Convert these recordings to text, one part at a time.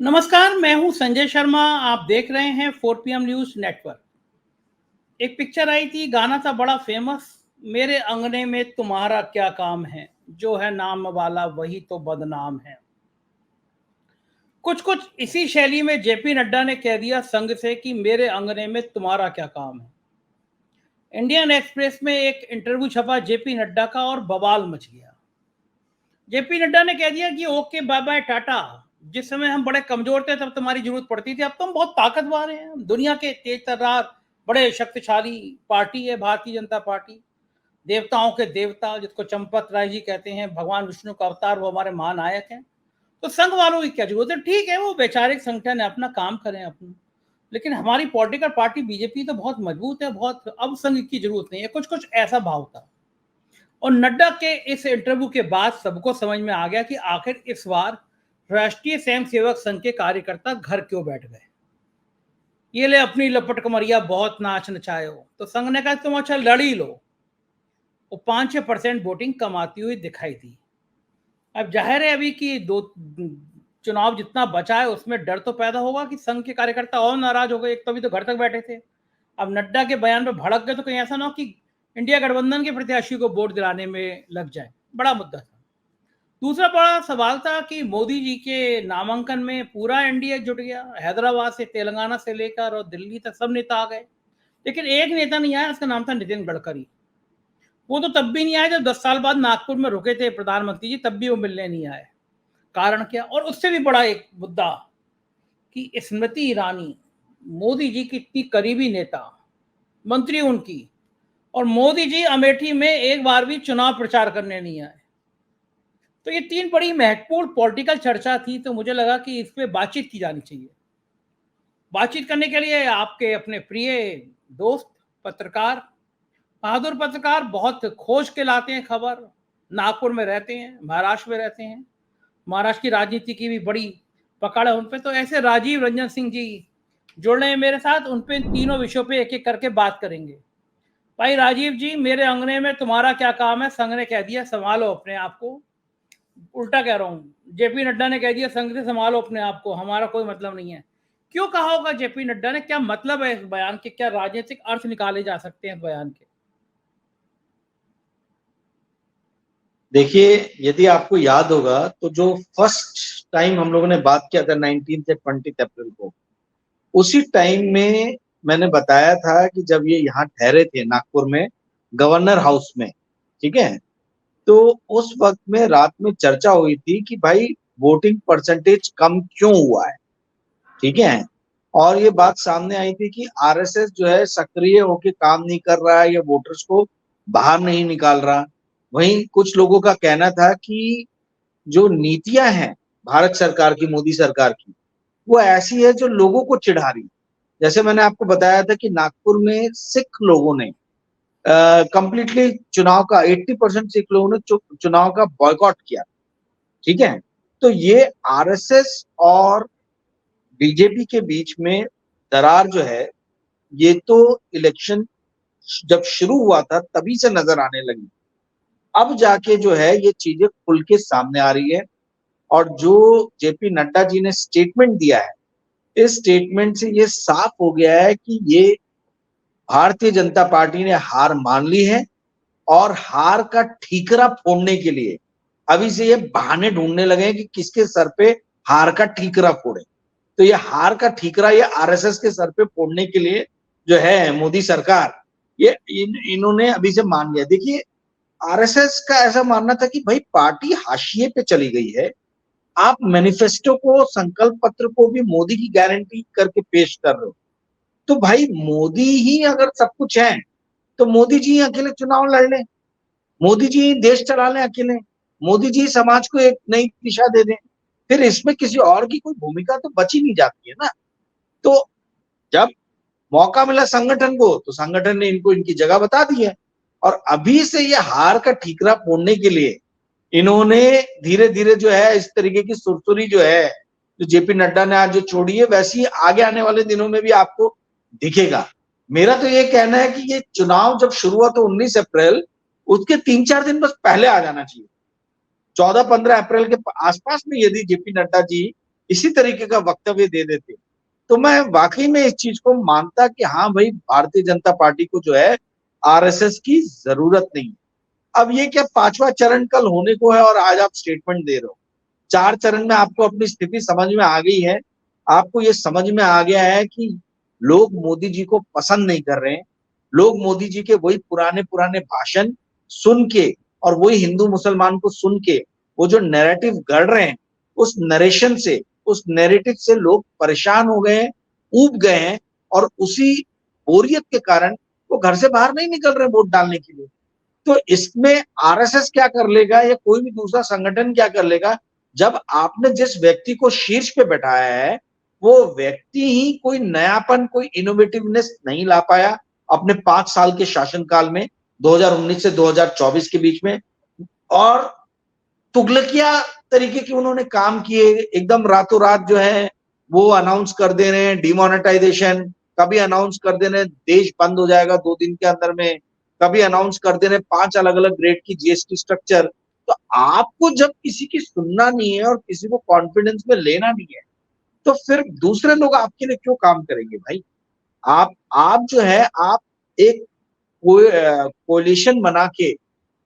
नमस्कार, मैं हूं संजय शर्मा। आप देख रहे हैं 4 PM न्यूज नेटवर्क। एक पिक्चर आई थी, गाना था बड़ा फेमस, मेरे अंगने में तुम्हारा क्या काम है, जो है नाम वाला वही तो बदनाम है। कुछ कुछ इसी शैली में जेपी नड्डा ने कह दिया संघ से कि मेरे अंगने में तुम्हारा क्या काम है। इंडियन एक्सप्रेस में एक इंटरव्यू छपा जेपी नड्डा का और बवाल मच गया। जेपी नड्डा ने कह दिया कि ओके बाय बाय टाटा, जिस समय हम बड़े कमजोर थे तब तुम्हारी जरूरत पड़ती थी, अब तो हम बहुत ताकतवर हैं, दुनिया के तेज तर्रार बड़े शक्तिशाली पार्टी है भारतीय जनता पार्टी। देवताओं के देवता जिसको चंपत राय जी कहते हैं, भगवान विष्णु का अवतार, वो हमारे महानायक हैं। तो संघ वालों की क्या जरूरत है? ठीक है, वो वैचारिक संगठन है, अपना काम करें अपना, लेकिन हमारी पॉलिटिकल पार्टी बीजेपी तो बहुत मजबूत है, बहुत, अब संघ की जरूरत नहीं है। कुछ कुछ ऐसा भाव था। और नड्डा के इस इंटरव्यू के बाद सबको समझ में आ गया कि आखिर इस बार राष्ट्रीय स्वयंसेवक संघ के कार्यकर्ता घर क्यों बैठ गए। ये ले अपनी लपट कमरिया बहुत नाच नचाए हो, तो संघ ने कहा तुम अच्छा लड़ ही लो। वो 5-6% वोटिंग कमाती हुई दिखाई दी। अब जाहिर है अभी कि दो चुनाव जितना बचा है उसमें डर तो पैदा होगा कि संघ के कार्यकर्ता और नाराज हो गए। एक तो अभी तो घर तक बैठे थे, अब नड्डा के बयान पे भड़क गए तो कहीं ऐसा ना हो कि इंडिया गठबंधन के प्रत्याशी को वोट दिलाने में लग जाए। बड़ा मुद्दा था। दूसरा बड़ा सवाल था कि मोदी जी के नामांकन में पूरा एनडीए जुट गया, हैदराबाद से तेलंगाना से लेकर और दिल्ली तक सब नेता आ गए, लेकिन एक नेता नहीं आया, उसका नाम था नितिन गडकरी। वो तो तब भी नहीं आए जब 10 साल बाद नागपुर में रुके थे प्रधानमंत्री जी, तब भी वो मिलने नहीं आए। कारण क्या? और उससे भी बड़ा एक मुद्दा कि स्मृति ईरानी, मोदी जी की इतनी करीबी नेता, मंत्री उनकी, और मोदी जी अमेठी में एक बार भी चुनाव प्रचार करने नहीं आए। तो ये 3 बड़ी महत्वपूर्ण पॉलिटिकल चर्चा थी, तो मुझे लगा कि इस पे बातचीत की जानी चाहिए। बातचीत करने के लिए आपके अपने प्रिय दोस्त पत्रकार, बहादुर पत्रकार, बहुत खोज के लाते हैं खबर, नागपुर में रहते हैं, महाराष्ट्र में रहते हैं, महाराष्ट्र की राजनीति की भी बड़ी पकड़ है उन पे। तो ऐसे राजीव रंजन सिंह जी जुड़ रहे हैं मेरे साथ, उन पे तीनों विषयों पे एक एक करके बात करेंगे। भाई राजीव जी, मेरे अंगने में तुम्हारा क्या काम है, संघ ने कह दिया संभालो अपने आप को। उल्टा कह रहा हूँ, जेपी नड्डा ने कह दिया संघ से संभालो अपने आप को, हमारा कोई मतलब नहीं है। क्यों कहा होगा जेपी नड्डा ने? क्या मतलब है इस बयान के? क्या राजनीतिक अर्थ निकाले जा सकते हैं इस बयान के? देखिए, यदि आपको याद होगा तो जो फर्स्ट टाइम हम लोगों ने बात किया था 19 से 20 अप्रैल को, उसी टाइम में मैंने बताया था कि जब ये यहाँ ठहरे थे नागपुर में गवर्नर हाउस में, ठीक है, तो उस वक्त में रात में चर्चा हुई थी कि भाई वोटिंग परसेंटेज कम क्यों हुआ है, ठीक है। और ये बात सामने आई थी कि आरएसएस जो है सक्रिय होकर काम नहीं कर रहा है या वोटर्स को बाहर नहीं निकाल रहा। वहीं कुछ लोगों का कहना था कि जो नीतियां हैं भारत सरकार की, मोदी सरकार की, वो ऐसी है जो लोगों को चिढ़ा रही। जैसे मैंने आपको बताया था कि नागपुर में सिख लोगों ने कंप्लीटली चुनाव का 80% सिख लोगों ने चुनाव का बॉयकॉट किया, ठीक है। तो ये आरएसएस और बीजेपी के बीच में दरार जो है, ये तो इलेक्शन जब शुरू हुआ था तभी से नजर आने लगी। अब जाके जो है ये चीजें खुल के सामने आ रही है। और जो जेपी नड्डा जी ने स्टेटमेंट दिया है, इस स्टेटमेंट से ये साफ हो गया है कि ये भारतीय जनता पार्टी ने हार मान ली है और हार का ठीकरा फोड़ने के लिए अभी से ये बहाने ढूंढने लगे हैं कि किसके सर पे हार का ठीकरा फोड़े। तो ये हार का ठीकरा ये आरएसएस के सर पे फोड़ने के लिए जो है मोदी सरकार, ये इन्होंने अभी से मान लिया। देखिए, आरएसएस का ऐसा मानना था कि भाई पार्टी हाशिए पे चली गई है, आप मैनिफेस्टो को, संकल्प पत्र को भी मोदी की गारंटी करके पेश कर रहे हो, तो भाई मोदी ही अगर सब कुछ है तो मोदी जी अकेले चुनाव लड़ लें, मोदी जी देश चला लें अकेले, मोदी जी समाज को एक नई दिशा दे दें, फिर इसमें किसी और की कोई भूमिका तो बची नहीं जाती है ना। तो जब मौका मिला संगठन को तो संगठन ने इनको इनकी जगह बता दी है। और अभी से ये हार का ठीकरा फोड़ने के लिए इन्होंने धीरे धीरे जो है इस तरीके की सुरसुरी जो है, जो जेपी नड्डा ने आज जो छोड़ी है, वैसी आगे आने वाले दिनों में भी आपको दिखेगा। मेरा तो ये कहना है कि ये चुनाव जब शुरू हुआ तो 19 अप्रैल, उसके 3-4 दिन बस पहले आ जाना चाहिए। 14-15 अप्रैल के आसपास में यदि जेपी नड्डा जी इसी तरीके का वक्तव्य दे देते, तो मैं वाकई में इस चीज को मानता कि हाँ भाई, भारतीय जनता पार्टी को जो है आरएसएस की जरूरत नहीं है। अब ये क्या 5वां चरण कल होने को है और आज आप स्टेटमेंट दे रहे हो? 4 चरण में आपको अपनी स्थिति समझ में आ गई है। आपको ये समझ में आ गया है कि लोग मोदी जी को पसंद नहीं कर रहे हैं। लोग मोदी जी के वही पुराने पुराने भाषण सुन के और वही हिंदू मुसलमान को सुन के वो जो नैरेटिव गढ़ रहे हैं, उस नरेशन से, उस नैरेटिव से लोग परेशान हो गए हैं, ऊब गए हैं, और उसी बोरियत के कारण वो घर से बाहर नहीं निकल रहे वोट डालने के लिए। तो इसमें आरएसएस क्या कर लेगा या कोई भी दूसरा संगठन क्या कर लेगा, जब आपने जिस व्यक्ति को शीर्ष पे बैठाया है वो व्यक्ति ही कोई नयापन, कोई इनोवेटिवनेस नहीं ला पाया अपने 5 साल के शासनकाल में, 2019 से 2024 के बीच में, और तुगलकिया तरीके के उन्होंने काम किए। एकदम रातों रात जो है वो अनाउंस कर दे रहे हैं डिमोनेटाइजेशन, कभी अनाउंस कर दे रहे हैं देश बंद हो जाएगा 2 दिन के अंदर में, कभी अनाउंस कर दे रहे हैं 5 अलग अलग ग्रेड की जीएसटी स्ट्रक्चर। तो आपको जब किसी की सुनना नहीं है और किसी को कॉन्फिडेंस में लेना नहीं है, तो फिर दूसरे लोग आपके लिए क्यों काम करेंगे भाई? आप जो है, आप एक कोलिशन बना के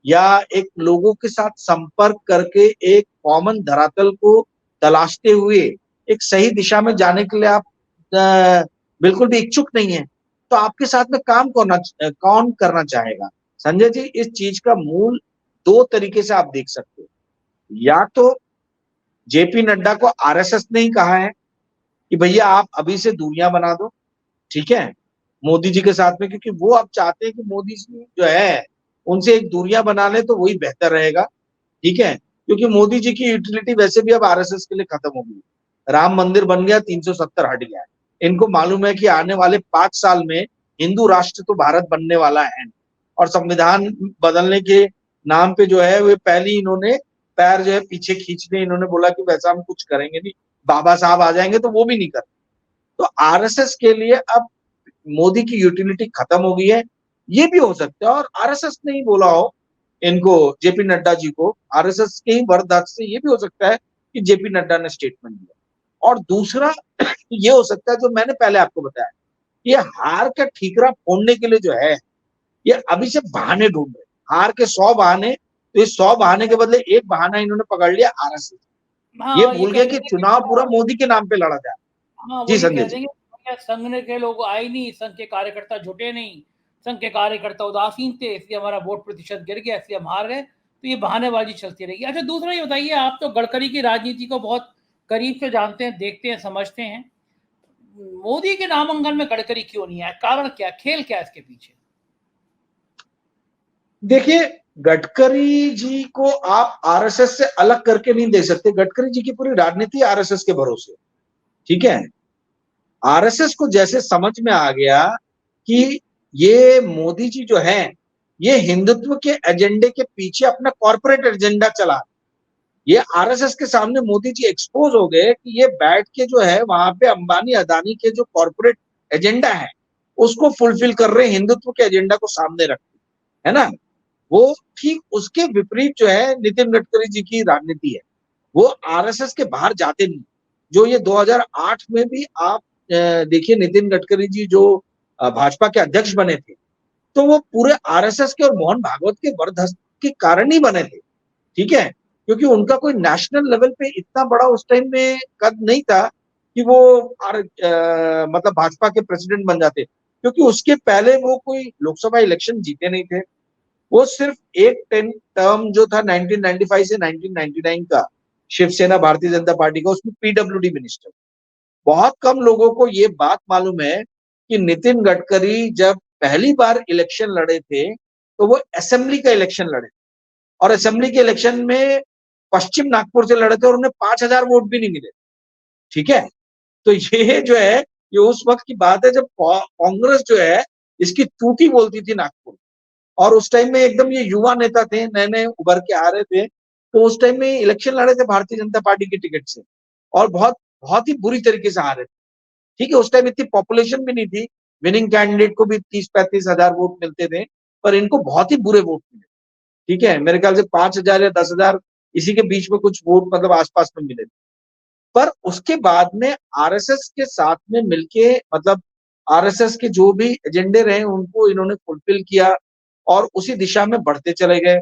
या एक लोगों के साथ संपर्क करके एक कॉमन धरातल को तलाशते हुए एक सही दिशा में जाने के लिए आप बिल्कुल भी इच्छुक नहीं है, तो आपके साथ में काम कौन करना चाहेगा? संजय जी, इस चीज का मूल 2 तरीके से आप देख सकते हो। या तो जेपी नड्डा को आरएसएस ने ही कहा है कि भैया आप अभी से दूरियां बना दो, ठीक है, मोदी जी के साथ में, क्योंकि वो अब चाहते हैं कि मोदी जी जो है उनसे एक दूरियां बना ले तो वही बेहतर रहेगा, ठीक है, क्योंकि मोदी जी की यूटिलिटी वैसे भी अब आरएसएस के लिए खत्म हो गई। राम मंदिर बन गया, 370 हट गया है। इनको मालूम है कि आने वाले 5 साल में हिंदू राष्ट्र तो भारत बनने वाला है, और संविधान बदलने के नाम पे जो है वे पहले इन्होंने पैर जो है पीछे खींचने, इन्होंने बोला कि वैसा हम कुछ करेंगे नहीं, बाबा साहब आ जाएंगे तो वो भी नहीं करते। तो आरएसएस के लिए अब मोदी की यूटिलिटी खत्म हो गई है। ये भी हो सकता है, और आरएसएस ने ही बोला हो इनको, जेपी नड्डा जी को, आरएसएस के ही वरदान से ये भी हो सकता है कि जेपी नड्डा ने स्टेटमेंट दिया। और दूसरा ये हो सकता है जो मैंने पहले आपको बताया, ये हार का ठीकरा फोड़ने के लिए जो है ये अभी से बहाने ढूंढ रहे, हार के 100 बहाने, तो इस 100 बहाने के बदले एक बहाना इन्होंने पकड़ लिया, आरएसएस। ये हाँ, ये भूल कह गए कि देंगे कि चुनाव पूरा मोदी के नाम पे लड़ा जाए। हाँ, वो जी ये संजय कह जी। देंगे भैया संघ ने के लोग आए नहीं, संघ के कार्यकर्ता जुटे नहीं, संघ के कार्यकर्ता उदासीन थे, इसलिए हमारा वोट प्रतिशत गिर गया, इसलिए हम हार गए। तो ये बहानेबाजी चलती रहेगी। अच्छा, दूसरा ये बताइए, आप तो गडकरी की राजनीति को बहुत करीब से जानते हैं, देखते हैं, समझते हैं। मोदी के नामांकन में गडकरी क्यों नहीं आया? कारण क्या, खेल क्या इसके पीछे? देखिए, गडकरी जी को आप आरएसएस से अलग करके नहीं दे सकते। गडकरी जी की पूरी राजनीति आरएसएस के भरोसे, ठीक है। आरएसएस को जैसे समझ में आ गया कि ये मोदी जी जो है ये हिंदुत्व के एजेंडे के पीछे अपना कॉर्पोरेट एजेंडा चला, ये आरएसएस के सामने मोदी जी एक्सपोज हो गए कि ये बैठ के जो है वहां पे अंबानी अदानी के जो कॉर्पोरेट एजेंडा है उसको फुलफिल कर रहे, हिंदुत्व के एजेंडा को सामने रखते, है ना। वो ठीक उसके विपरीत जो है नितिन गडकरी जी की राजनीति है। वो आरएसएस के बाहर जाते नहीं। जो ये 2008 में भी आप देखिए, नितिन गडकरी जी जो भाजपा के अध्यक्ष बने थे, तो वो पूरे आरएसएस के और मोहन भागवत के वरदहस्त के कारण ही बने थे, ठीक है, क्योंकि उनका कोई नेशनल लेवल पे इतना बड़ा उस टाइम में कद नहीं था कि वो मतलब भाजपा के प्रेसिडेंट बन जाते, क्योंकि उसके पहले वो कोई लोकसभा इलेक्शन जीते नहीं थे। वो सिर्फ एक टर्म जो था 1995 से 1999 का शिवसेना भारतीय जनता पार्टी का, उसमें पीडब्ल्यूडी मिनिस्टर। बहुत कम लोगों को ये बात मालूम है कि नितिन गडकरी जब पहली बार इलेक्शन लड़े थे तो वो असेंबली का इलेक्शन लड़े, और असेंबली के इलेक्शन में पश्चिम नागपुर से लड़े थे और उन्हें 5,000 वोट भी नहीं मिले, ठीक है। तो ये जो है ये उस वक्त की बात है जब कांग्रेस जो है इसकी तूती बोलती थी नागपुर, और उस टाइम में एकदम ये युवा नेता थे, नए नए उभर के आ रहे थे, तो उस टाइम में इलेक्शन लड़े थे भारतीय जनता पार्टी की टिकट से, और बहुत बहुत ही बुरी तरीके से हारे थे, ठीक है। उस टाइम इतनी पॉपुलेशन भी नहीं थी, विनिंग कैंडिडेट को भी 30-35 हजार वोट मिलते थे, पर इनको बहुत ही बुरे वोट मिले, ठीक है। मेरे ख्याल से 5,000 या 10,000 इसी के बीच में कुछ वोट मतलब आसपास में मिले थे। पर उसके बाद में आरएसएस के साथ में मिलके, मतलब आरएसएस के जो भी एजेंडे रहे उनको इन्होंने फुलफिल किया और उसी दिशा में बढ़ते चले गए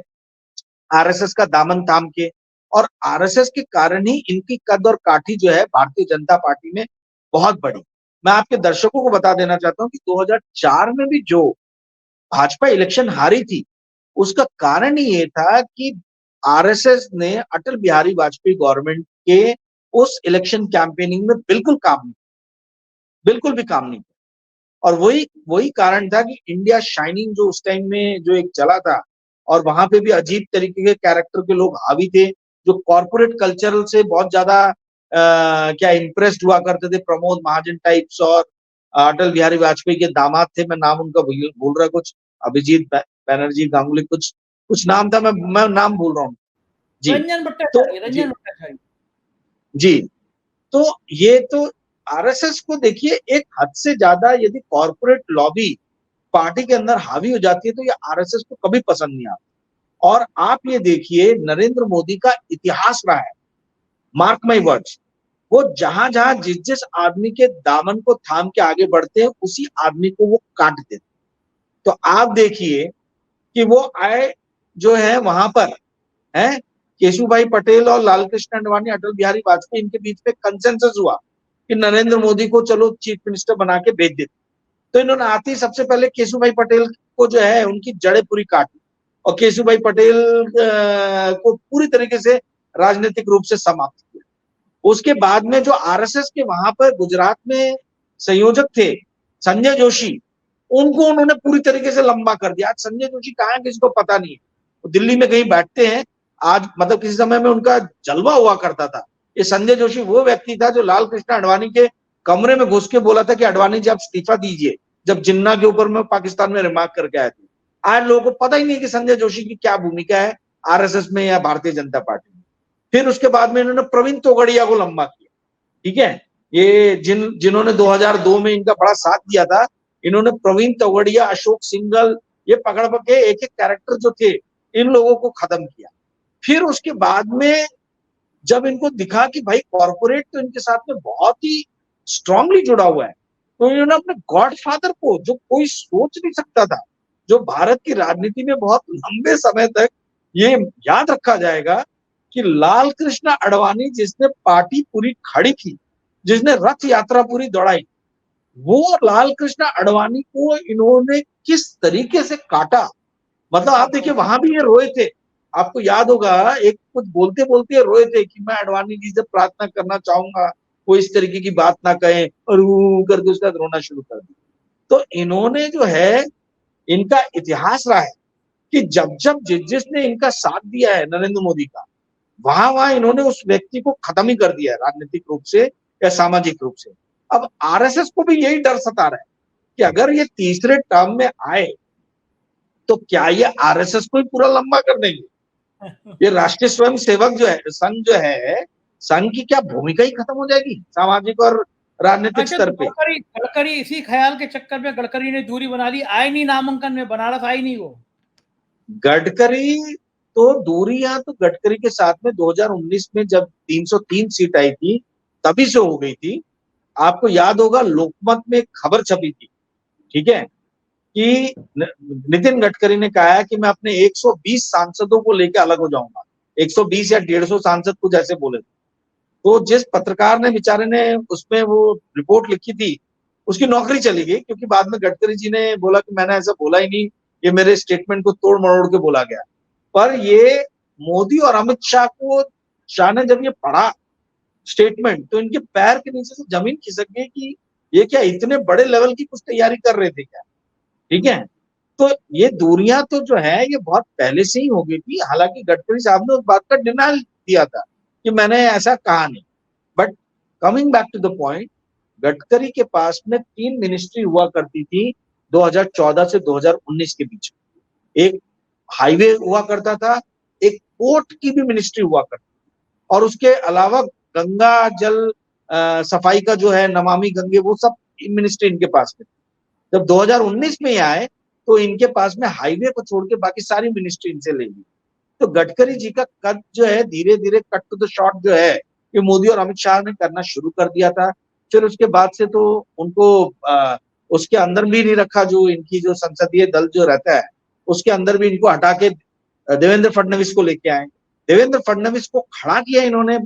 आरएसएस का दामन थाम के। और आरएसएस के कारण ही इनकी कद और काठी जो है भारतीय जनता पार्टी में बहुत बड़ी। मैं आपके दर्शकों को बता देना चाहता हूं कि 2004 में भी जो भाजपा इलेक्शन हारी थी, उसका कारण ही ये था कि आरएसएस ने अटल बिहारी वाजपेयी गवर्नमेंट के उस इलेक्शन कैंपेनिंग में बिल्कुल भी काम नहीं किया। और वही कारण था कि इंडिया शाइनिंग जो उस टाइम में जो एक चला था, और वहां पे भी अजीब तरीके के कैरेक्टर के लोग हावी थे जो कॉर्पोरेट कल्चर से बहुत ज्यादा क्या इम्प्रेस्ड हुआ करते थे, प्रमोद महाजन टाइप्स। और अटल बिहारी वाजपेयी के दामाद थे, मैं नाम उनका भूल रहा, कुछ अभिजीत बैनर्जी गांगुली, कुछ नाम था, मैं नाम भूल रहा हूँ जी। रंजन भट्टाचार्य। जी, तो ये तो आरएसएस को देखिए, एक हद से ज्यादा यदि कॉर्पोरेट लॉबी पार्टी के अंदर हावी हो जाती है तो ये आरएसएस को कभी पसंद नहीं आता। और आप ये देखिए, नरेंद्र मोदी का इतिहास रहा है, मार्क माई वर्ड्स, वो जहां जहां जिस आदमी के दामन को थाम के आगे बढ़ते हैं उसी आदमी को वो काट देते। तो आप देखिए कि वो आए जो है वहां पर है केशुभाई पटेल और लालकृष्ण आडवाणी, अटल बिहारी वाजपेयी, इनके बीच में कंसेंसस हुआ कि नरेंद्र मोदी को चलो चीफ मिनिस्टर बना के भेज देते। तो इन्होंने आते ही सबसे पहले केशुभाई पटेल को जो है उनकी जड़ें पूरी काटी और केशुभाई पटेल को पूरी तरीके से राजनीतिक रूप से समाप्त किया। उसके बाद में जो आरएसएस के वहां पर गुजरात में संयोजक थे संजय जोशी, उनको उन्होंने पूरी तरीके से लंबा कर दिया। आज संजय जोशी कहाँ है किसी को पता नहीं है, वो दिल्ली में कहीं बैठते हैं। आज मतलब किसी समय में उनका जलवा हुआ करता था। ये संजय जोशी वो व्यक्ति था जो लालकृष्ण आडवाणी के कमरे में घुस के बोला था कि आडवाणी जी आप इस्तीफा दीजिए, जब जिन्ना के ऊपर में पाकिस्तान में रिमार्क करके आए थे। आज लोगों को पता ही नहीं कि संजय जोशी की क्या भूमिका है आरएसएस में या भारतीय जनता पार्टी में। फिर उसके बाद में इन्होंने प्रवीण तोगड़िया को लंबा किया, ठीक है। ये जिन्होंने 2002 में इनका बड़ा साथ दिया था, इन्होंने प्रवीण तोगड़िया, अशोक सिंघल, ये पकड़ के एक एक कैरेक्टर जो थे इन लोगों को खत्म किया। फिर उसके बाद में जब इनको दिखा कि भाई कॉर्पोरेट तो इनके साथ में बहुत ही स्ट्रांगली जुड़ा हुआ है, तो इन्होंने अपने गॉडफादर को, जो कोई सोच नहीं सकता था, जो भारत की राजनीति में बहुत लंबे समय तक ये याद रखा जाएगा कि लाल कृष्ण आडवाणी जिसने पार्टी पूरी खड़ी की, जिसने रथ यात्रा पूरी दौड़ाई, वो लाल कृष्ण आडवाणी को इन्होंने किस तरीके से काटा। मतलब आप देखिए वहां भी ये रोए थे, आपको याद होगा, एक कुछ बोलते बोलते रोए थे कि मैं आडवाणी जी से प्रार्थना करना चाहूंगा वो इस तरीके की बात ना कहें, और करके उसका रोना शुरू कर दिया। तो इन्होंने जो है, इनका इतिहास रहा है कि जब जब जिसने इनका साथ दिया है नरेंद्र मोदी का, वहां वहां इन्होंने उस व्यक्ति को खत्म ही कर दिया है, राजनीतिक रूप से या सामाजिक रूप से। अब आरएसएस को भी यही डर सता रहा है कि अगर ये तीसरे टर्म में आए तो क्या ये आरएसएस को ही पूरा लंबा कर देंगे। ये राष्ट्रीय स्वयं सेवक जो है, संघ जो है, संघ की क्या भूमिका ही खत्म हो जाएगी सामाजिक और राजनीतिक स्तर पे। गडकरी इसी ख्याल के चक्कर में गडकरी ने दूरी बना ली, आए नहीं नामांकन में, बनारस आई नहीं वो। गडकरी तो दूरियां तो गडकरी के साथ में 2019 में जब 303 सीट आई थी तभी से हो गई थी। आपको याद होगा लोकमत में एक खबर छपी थी, ठीक है, कि नितिन गडकरी ने कहा है कि मैं अपने 120 सांसदों को लेकर अलग हो जाऊंगा। 120 या 150 सांसद कुछ ऐसे बोले थे। तो जिस पत्रकार ने बेचारे ने उसमें वो रिपोर्ट लिखी थी, उसकी नौकरी चली गई, क्योंकि बाद में गडकरी जी ने बोला कि मैंने ऐसा बोला ही नहीं, ये मेरे स्टेटमेंट को तोड़ मरोड़ के बोला गया। पर ये मोदी और अमित शाह ने जब ये पढ़ा स्टेटमेंट, तो इनके पैर के नीचे से जमीन खिसक गई कि ये क्या इतने बड़े लेवल की कुछ तैयारी कर रहे थे क्या, ठीक है। तो ये दूरियां तो जो है ये बहुत पहले से ही हो गई थी। हालांकि गडकरी साहब ने उस बात का डिनायल दिया था कि मैंने ऐसा कहा नहीं। But coming back to the point, Gadkari के पास में 3 मिनिस्ट्री हुआ करती थी 2014 से 2019 के बीच। एक हाईवे हुआ करता था, एक पोर्ट की भी मिनिस्ट्री हुआ करती थी, और उसके अलावा गंगा जल सफाई का जो है नमामि गंगे, वो सब मिनिस्ट्री इनके पास में। जब 2019 में आए तो इनके पास में हाईवे को छोड़ के बाकी सारी मिनिस्ट्री इनसे ले ली। तो गडकरी जी का कद जो है धीरे धीरे कट टू द शॉर्ट जो है ये मोदी और अमित शाह ने करना शुरू कर दिया था। फिर उसके बाद से तो उनको उसके अंदर भी नहीं रखा, जो इनकी जो संसदीय दल जो रहता है उसके अंदर भी इनको हटा के देवेंद्र फडणवीस को लेके आए। देवेंद्र फडणवीस को खड़ा किया इन्होंने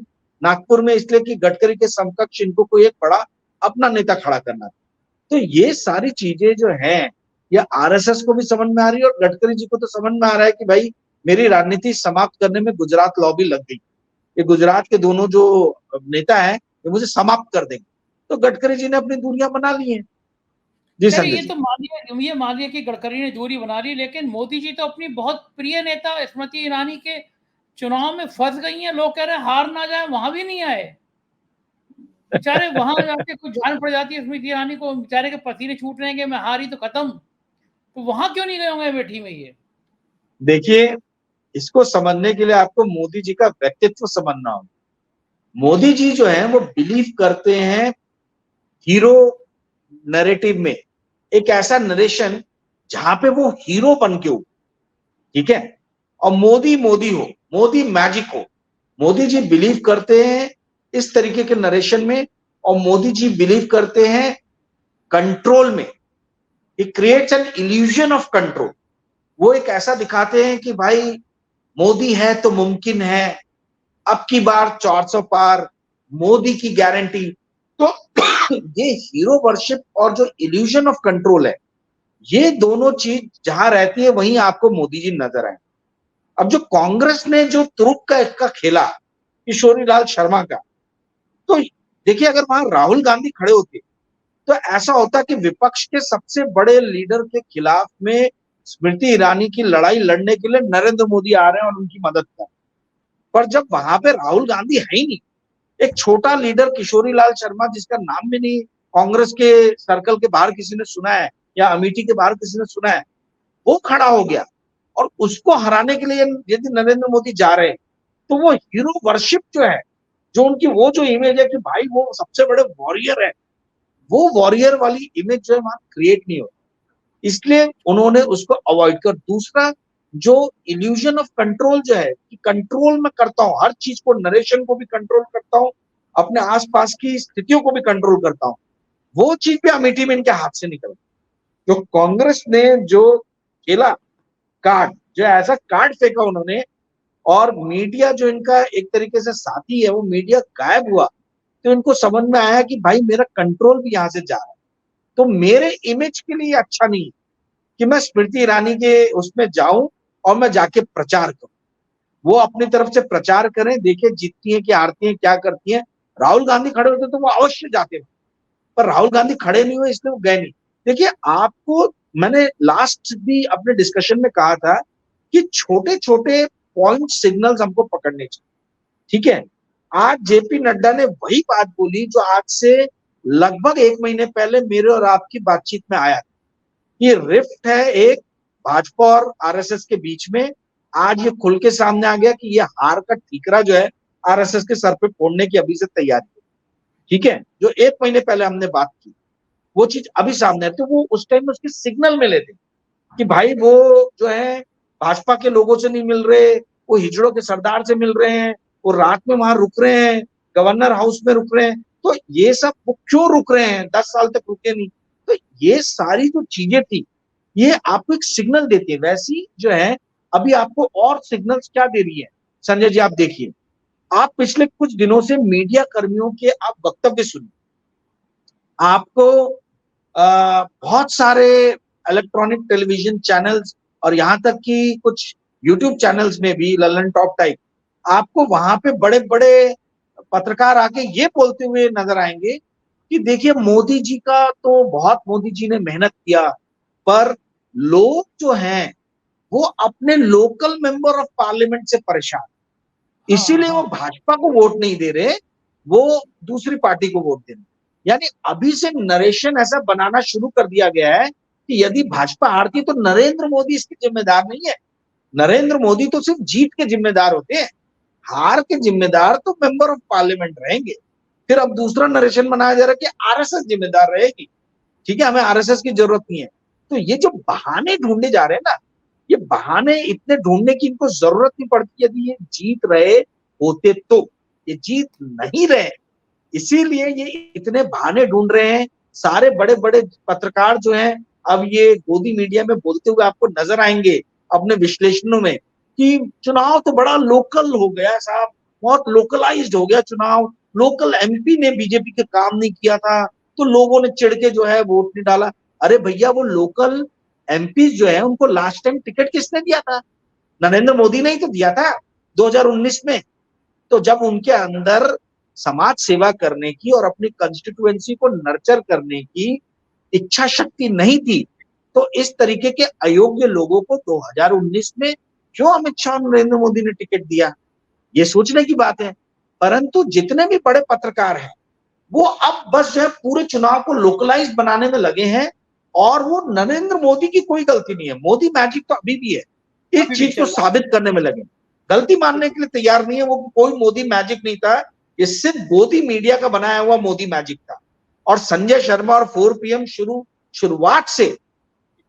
नागपुर में इसलिए कि गडकरी के समकक्ष इनको कोई एक बड़ा अपना नेता खड़ा करना था। तो ये सारी चीजें जो हैं ये आरएसएस को भी समझ में आ रही है और गडकरी जी को तो समझ में आ रहा है कि भाई मेरी राजनीति समाप्त करने में गुजरात लॉबी लग गई, ये गुजरात के दोनों जो नेता हैं ये मुझे समाप्त कर देंगे। तो गडकरी जी ने अपनी दूरियां बना ली हैं। जी चलिए, संजय ये जी। तो मान लिया कि गडकरी ने दूरी बना ली, लेकिन मोदी जी तो अपनी बहुत प्रिय नेता स्मृति ईरानी के चुनाव में फंस गई हैं। लोग कह रहे हैं हार ना जाए, वहां भी नहीं आए बेचारे। वहां जाके कुछ जान पड़ जाती है स्मृति ईरानी को, बेचारे के पसीने छूट रहे हैं कि मैं हारी तो खत्म, तो वहां क्यों नहीं गए होंगे बैठी में ये? देखिए, इसको समझने के लिए आपको मोदी जी का व्यक्तित्व समझना होगा। मोदी जी जो है वो बिलीव करते हैं हीरो नैरेटिव में, एक ऐसा नरेशन जहां पे वो हीरो बन के हो, ठीक है, और मोदी मोदी हो, मोदी मैजिक हो। मोदी जी बिलीव करते हैं इस तरीके के नरेशन में, और मोदी जी बिलीव करते हैं कंट्रोल में। It creates an illusion of control. वो एक ऐसा दिखाते हैं कि भाई मोदी है तो मुमकिन है, अब की बार 400 पार, मोदी की गारंटी। तो ये हीरो वर्शिप और जो इल्यूजन ऑफ कंट्रोल है, ये दोनों चीज जहां रहती है वहीं आपको मोदी जी नजर आए। अब जो कांग्रेस ने जो तुरुप का इसका खेला किशोरी लाल शर्मा का, तो देखिए अगर वहां राहुल गांधी खड़े होते तो ऐसा होता कि विपक्ष के सबसे बड़े लीडर के खिलाफ में स्मृति ईरानी की लड़ाई लड़ने के लिए नरेंद्र मोदी आ रहे हैं और उनकी मदद कर। पर जब वहां पे राहुल गांधी है ही नहीं, एक छोटा लीडर किशोरी लाल शर्मा जिसका नाम भी नहीं कांग्रेस के सर्कल के बाहर किसी ने सुना है या अमेठी के बाहर किसी ने सुना है, वो खड़ा हो गया। और उसको हराने के लिए यदि नरेंद्र मोदी जा रहे हैं तो वो हीरो वर्शिप जो है, जो उनकी वो जो इमेज है कि भाई वो सबसे बड़े वॉरियर है, वो वॉरियर वाली इमेज जो है वहां क्रिएट नहीं हो, इसलिए उन्होंने उसको अवॉइड कर। दूसरा जो इल्यूजन ऑफ कंट्रोल जो है कि कंट्रोल में करता हूं हर चीज को, नरेशन को भी कंट्रोल करता हूं, अपने आसपास की स्थितियों को भी कंट्रोल करता हूं, वो चीज भी अमेठी में इनके हाथ से निकल। जो कांग्रेस ने जो खेला कार्ड, जो ऐसा कार्ड फेंका उन्होंने, और मीडिया जो इनका एक तरीके से साथी है वो मीडिया गायब हुआ, तो इनको समझ में आया कि भाई मेरा कंट्रोल भी यहां से जा रहा है। तो मेरे इमेज के लिए अच्छा नहीं कि मैं स्मृति ईरानी के उसमें जाऊं और मैं जाके प्रचार करूं। वो अपनी तरफ से प्रचार करें, देखे जीतती है कि हारती है, क्या करती है। राहुल गांधी खड़े होते तो वो अवश्य जाते, पर राहुल गांधी खड़े नहीं हुए इसलिए वो गए नहीं। देखिए आपको मैंने लास्ट भी अपने डिस्कशन में कहा था कि छोटे छोटे पॉइंट सिग्नल्स हमको पकड़ने चाहिए, ठीक है। आज जेपी नड्डा ने वही बात बोली जो आज से लगभग 1 महीने पहले मेरे और आपकी बातचीत में आया था। ये रिफ्ट है एक भाजपा और आरएसएस के बीच में, आज ये खुल के सामने आ गया कि ये हार का ठीकरा जो है आरएसएस के सर पे फोड़ने की अभी से तैयारी है, ठीक है। जो 1 महीने पहले हमने बात की वो चीज अभी सामने है। तो वो उस टाइम में उसके सिग्नल में लेते कि भाई वो जो है भाजपा के लोगों से नहीं मिल रहे, वो हिजड़ों के सरदार से मिल रहे हैं, वो रात में वहां रुक रहे हैं, गवर्नर हाउस में रुक रहे हैं। तो ये सब वो क्यों रुक रहे हैं, 10 साल तक रुके नहीं। तो ये सारी जो चीजें थी ये आपको एक सिग्नल देती है। वैसी जो है अभी आपको और सिग्नल्स क्या दे रही है संजय जी, आप देखिए। आप पिछले कुछ दिनों से मीडिया कर्मियों के आप वक्तव्य सुनिए, आपको बहुत सारे इलेक्ट्रॉनिक टेलीविजन चैनल्स और यहाँ तक कि कुछ यूट्यूब चैनल्स में भी ललन टॉप टाइप, आपको वहां पे बड़े बड़े पत्रकार आके ये बोलते हुए नजर आएंगे कि देखिए मोदी जी का तो बहुत, मोदी जी ने मेहनत किया, पर लोग जो हैं वो अपने लोकल मेंबर ऑफ पार्लियामेंट से परेशान, इसीलिए वो भाजपा को वोट नहीं दे रहे, वो दूसरी पार्टी को वोट दे रहे। यानी अभी से नरेशन ऐसा बनाना शुरू कर दिया गया है कि यदि भाजपा हारती तो नरेंद्र मोदी इसके जिम्मेदार नहीं है। नरेंद्र मोदी तो सिर्फ जीत के जिम्मेदार होते हैं, हार के जिम्मेदार तो मेंबर ऑफ पार्लियामेंट रहेंगे। फिर अब दूसरा नरेशन बनाया जा रहा है कि आरएसएस जिम्मेदार रहेगी, ठीक है, हमें आरएसएस की जरूरत नहीं है। तो ये जो बहाने ढूंढे जा रहे हैं ना, ये बहाने इतने ढूंढने की इनको जरूरत नहीं पड़ती यदि ये जीत रहे होते तो। ये जीत नहीं रहे, इसीलिए ये इतने बहाने ढूंढ रहे हैं। सारे बड़े बड़े पत्रकार जो हैं अब ये गोदी मीडिया में बोलते हुए आपको नजर आएंगे अपने विश्लेषणों में कि चुनाव तो बड़ा लोकल हो गया साहब, बहुत लोकलाइज्ड हो गया चुनाव, लोकल एमपी ने बीजेपी के काम नहीं किया था तो लोगों ने चिढ़ के जो है वोट नहीं डाला। अरे भैया, वो लोकल एमपी जो है उनको लास्ट टाइम टिकट किसने दिया था? नरेंद्र मोदी ने ही तो दिया था 2019 में। तो जब उनके अंदर समाज सेवा करने की और अपनी कंस्टिट्यूएंसी को नर्चर करने की इच्छा शक्ति नहीं थी, तो इस तरीके के अयोग्य लोगों को 2019 में क्यों अमित शाह और नरेंद्र मोदी ने टिकट दिया, ये सोचने की बात है। परंतु जितने भी बड़े पत्रकार हैं वो अब बस जो है पूरे चुनाव को लोकलाइज बनाने में लगे हैं और वो नरेंद्र मोदी की कोई गलती नहीं है, मोदी मैजिक तो अभी भी है, इस चीज को साबित करने में लगे, गलती मानने के लिए तैयार नहीं है। वो कोई मोदी मैजिक नहीं था, ये सिर्फ गोदी मीडिया का बनाया हुआ मोदी मैजिक था। और संजय शर्मा और 4 PM शुरुआत से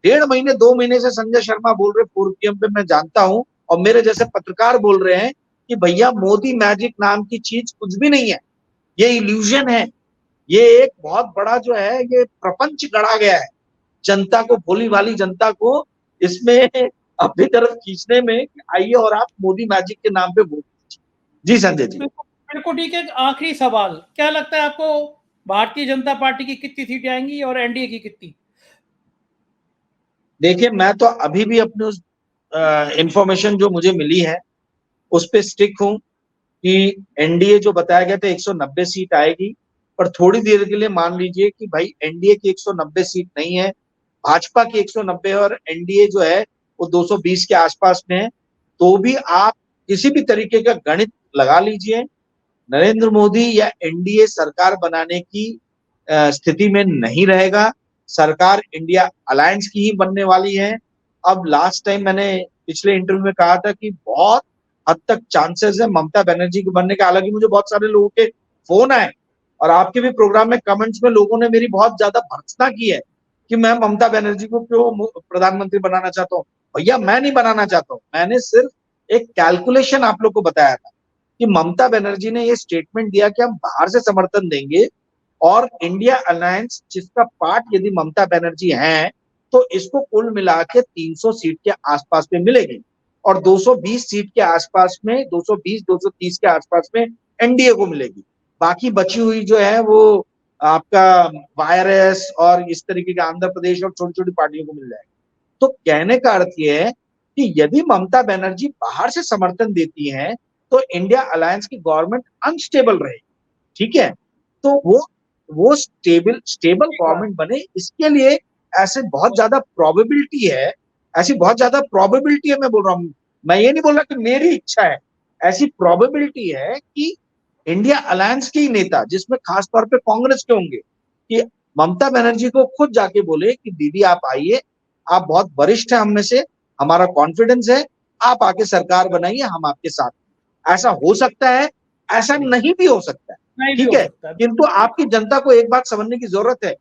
1.5 महीने 2 महीने से संजय शर्मा बोल रहे 4 PM पे, मैं जानता हूं, और मेरे जैसे पत्रकार बोल रहे हैं कि भैया मोदी मैजिक नाम की चीज कुछ भी नहीं है, ये इल्यूजन है, ये एक बहुत बड़ा जो है ये प्रपंच गढ़ा गया है जनता को, भोली भाली जनता को इसमें अपनी तरफ खींचने में, आइए और आप मोदी मैजिक के नाम पे वोट दीजिए। जी संजय जी, बिल्कुल ठीक है। आखिरी सवाल, क्या लगता है आपको भारतीय जनता पार्टी की कितनी सीटें आएंगी और एनडीए की कितनी? देखिए मैं तो अभी भी अपने उस इंफॉर्मेशन जो मुझे मिली है उस पे स्टिक हूं कि एनडीए जो बताया गया था 190 सीट आएगी, पर थोड़ी देर के लिए मान लीजिए कि भाई एनडीए की 190 सीट नहीं है, भाजपा की 190 और एनडीए जो है वो 220 के आसपास में है। तो भी आप किसी भी तरीके का गणित लगा लीजिए, नरेंद्र मोदी या एनडीए सरकार बनाने की स्थिति में नहीं रहेगा। सरकार इंडिया अलायंस की ही बनने वाली है। अब लास्ट टाइम मैंने पिछले इंटरव्यू में कहा था कि बहुत हद तक चांसेस है ममता बनर्जी के बनने के। हालांकि मुझे बहुत सारे लोगों के फोन आए और आपके भी प्रोग्राम में कमेंट्स में लोगों ने मेरी बहुत ज्यादा भर्त्सना की है कि मैं ममता बनर्जी को क्यों प्रधानमंत्री बनाना चाहता हूँ। भैया मैं नहीं बनाना चाहता हूँ, मैंने सिर्फ एक कैलकुलेशन आप लोग को बताया था कि ममता बनर्जी ने ये स्टेटमेंट दिया कि हम बाहर से समर्थन देंगे और इंडिया अलायंस जिसका पार्ट यदि ममता बनर्जी है तो इसको कुल मिला के 300 सीट के आसपास में मिलेगी और 220 सीट के आसपास में, 220-230 के आसपास में एनडीए को मिलेगी। बाकी बची हुई जो है वो आपका वायरस और इस तरीके के आंध्र प्रदेश और छोटी छोटी पार्टियों को मिल जाएगी। तो कहने का अर्थ यह है कि यदि ममता बनर्जी बाहर से समर्थन देती है तो इंडिया अलायंस की गवर्नमेंट अनस्टेबल रहेगी, ठीक है। तो वो स्टेबल गवर्नमेंट बने, इसके लिए ऐसे बहुत ज्यादा प्रोबेबिलिटी है, ऐसी बहुत ज्यादा प्रोबेबिलिटी है। मैं बोल रहा हूं, मैं ये नहीं बोल रहा कि मेरी इच्छा है, ऐसी प्रोबेबिलिटी है कि इंडिया अलायंस के ही नेता, जिसमें खासतौर पे कांग्रेस के होंगे, कि ममता बनर्जी को खुद जाके बोले कि दीदी आप आइए, आप बहुत वरिष्ठ हैं हम में से, हमारा कॉन्फिडेंस है, आप आके सरकार बनाइए, हम आपके साथ। ऐसा हो सकता है, ऐसा नहीं भी हो सकता है, ठीक है। किंतु आपकी जनता को एक बात समझने की जरूरत है।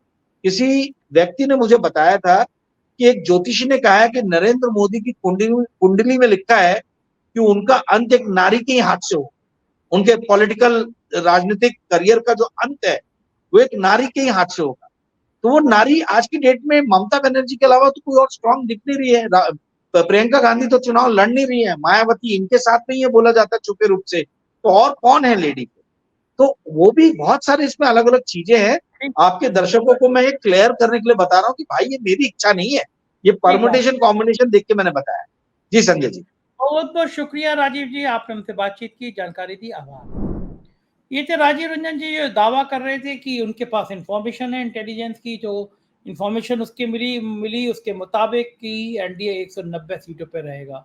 किसी व्यक्ति ने मुझे बताया था कि एक ज्योतिषी ने कहा है कि नरेंद्र मोदी की कुंडली में लिखा है कि उनका अंत एक नारी के ही हाथ से हो, उनके पॉलिटिकल राजनीतिक करियर का जो अंत है वो एक नारी के ही हाथ से होगा। तो वो नारी आज की डेट में ममता बनर्जी के अलावा तो कोई और स्ट्रांग दिख नहीं रही है। प्रियंका गांधी तो चुनाव लड़ नहीं रही है, मायावती इनके साथ में ही बोला जाता है छुपे रूप से, तो और कौन है लेडी? तो वो भी बहुत सारे इसमें अलग अलग चीजें हैं। आपके दर्शकों को मैं ये क्लियर करने के लिए बता रहा हूँ कि भाई ये मेरी इच्छा नहीं है, ये परमुटेशन कॉम्बिनेशन देख के मैंने बताया। जी संजय जी, बहुत बहुत शुक्रिया राजीव जी, आपने हमसे बातचीत की, जानकारी दी, आभार। ये थे राजीव रंजन जी, जो दावा कर रहे थे कि उनके पास इंफॉर्मेशन है इंटेलिजेंस की, जो इंफॉर्मेशन उसके मिली उसके मुताबिक कि एनडीए 190 सीटों पर रहेगा।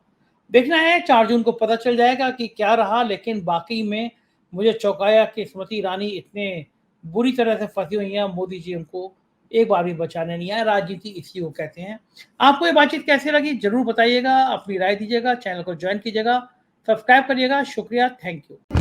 देखना है 4 जून को पता चल जाएगा कि क्या रहा। लेकिन बाकी में मुझे चौंकाया कि स्मृति ईरानी इतने बुरी तरह से फंसी हुई हैं, मोदी जी उनको एक बार भी बचाने नहीं आए। राजनीति इसी को कहते हैं। आपको ये बातचीत कैसी लगी जरूर बताइएगा, अपनी राय दीजिएगा, चैनल को ज्वाइन कीजिएगा, सब्सक्राइब करिएगा। शुक्रिया, थैंक यू।